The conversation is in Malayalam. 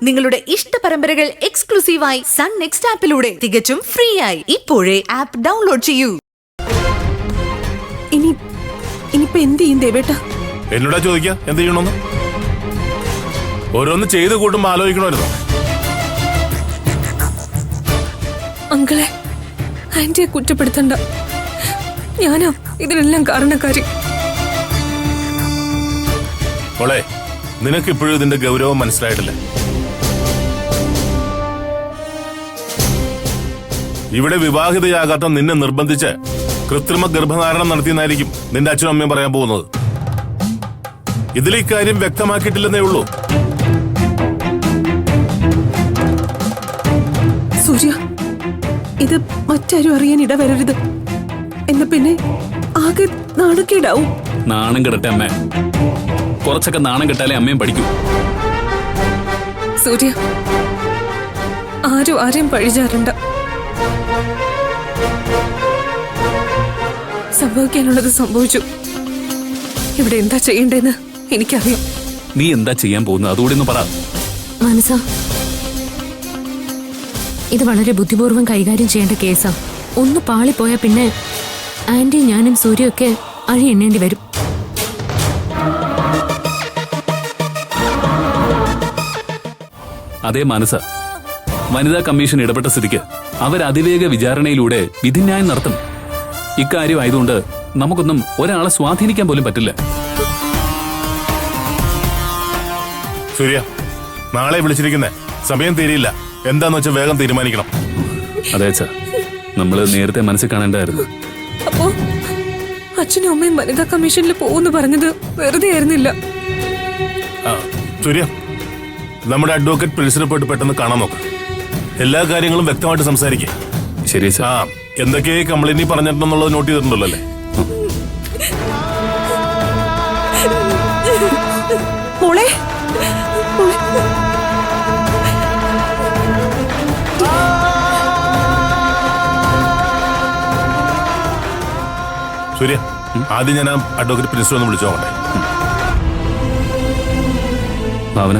നിങ്ങളുടെ ഇഷ്ട പരമ്പരകൾ എക്സ്ക്ലൂസീവായി സൺ നെക്സ്റ്റ് ആപ്പിലൂടെ തികച്ചും ഫ്രീ ആയി ഇപ്പോഴേ ആപ്പ് ഡൗൺലോഡ് ചെയ്യൂ. ഇനിയിപ്പോ എന്ത് ചെയ്യും ദേവേട്ട? എന്നോടാ ചോദിക്കാ എന്ത് ചെയ്യണമെന്ന്? ഓരോന്ന് ചെയ്ത് കൂട്ടുമ്പോ ആലോചിക്കണമായിരുന്നു. അങ്കിളെ, ആന്റിയെ കുറ്റപ്പെടുത്തണ്ട. ഞാനാ ഇതിനെല്ലാം കാരണക്കാരി. മോളെ, നിനക്ക് ഇപ്പോഴും ഇതിന്റെ ഗൗരവം മനസ്സിലായിട്ടില്ല. ഇവിടെ വിവാഹിതയാകാത്ത നിന്നെ നിർബന്ധിച്ച് കൃത്രിമ ഗർഭധാരണം നടത്തിയെന്നായിരിക്കും നിന്റെ അച്ഛനും അമ്മയും പറയാൻ പോകുന്നത്. ഇതിൽ ഇക്കാര്യം വ്യക്തമാക്കിയിട്ടില്ലെന്നേ ഉള്ളൂ. സൂര്യ, ഇത് മറ്റാരും അറിയാൻ ഇടവരരുത്. എന്നാ പിന്നെ ആകെ നാണക്കേടാവും. നാണം കെടട്ടെ അമ്മ. കുറച്ചൊക്കെ നാണം കെട്ടാലേ അമ്മയും പഠിക്കൂ. സൂര്യ, ആരും ആരെയും പഴിചാരണ്ട. സംഭവിക്കാനുള്ളത് സംഭവിച്ചു. ഇവിടെ എന്താ ചെയ്യേണ്ടതെന്ന് എനിക്കറിയാം. നീ എന്താ ചെയ്യാൻ പോകുന്നത് അതുകൂടി ഒന്ന് പറ. മനസ്സ, ഇത് വളരെ ബുദ്ധിപൂർവ്വം കൈകാര്യം ചെയ്യേണ്ട കേസാ. ഒന്ന് പാളിപ്പോയാ പിന്നെ ആന്റി, ഞാനും സൂര്യയൊക്കെ അഴി എണ്ണേണ്ടി വരും. അതേ മനസ്സ, വനിതാ കമ്മീഷൻ ഇടപെട്ട സ്ഥിതിക്ക് അവർ അതിവേഗ വിചാരണയിലൂടെ വിധിന്യായം നടത്തും. ഇക്കാര്യം ആയതുകൊണ്ട് നമുക്കൊന്നും ഒരാളെ സ്വാധീനിക്കാൻ പോലും പറ്റില്ല. സൂര്യ, നാളെ വിളിച്ചിരിക്കുന്നേ, സമയം തീരെയില്ല. എന്താന്ന് വെച്ചാൽ വേഗം തീരുമാനിക്കണം. അതെ അച്ഛാ, നമ്മള് നേരത്തെ മനസ്സിൽ കാണേണ്ടായിരുന്നു. അപ്പോ അച്ഛനും അമ്മയും വനിതാ കമ്മീഷനിൽ പോകുന്നു പറഞ്ഞത് വെറുതെ ആയിരുന്നില്ല. സൂര്യ, നമ്മുടെ അഡ്വക്കേറ്റ് പ്രിൻസിനെ പോയിട്ട് പെട്ടെന്ന് കാണാൻ നോക്ക്. എല്ലാ കാര്യങ്ങളും വ്യക്തമായിട്ട് സംസാരിക്കേ. ശരി അച്ഛാ. എന്തൊക്കെ കംപ്ലൈന്റ് പറഞ്ഞിട്ടുണ്ടെന്നുള്ളത് നോട്ട് ചെയ്തിട്ടുണ്ടല്ലോ അല്ലേ? മോളെ, സൂര്യ, ആദ്യം ഞാൻ ആ അഡ്വക്കേറ്റ് പ്രിൻസിനെ ഒന്ന് വിളിച്ചു നോക്കട്ടെ. ഭാവന,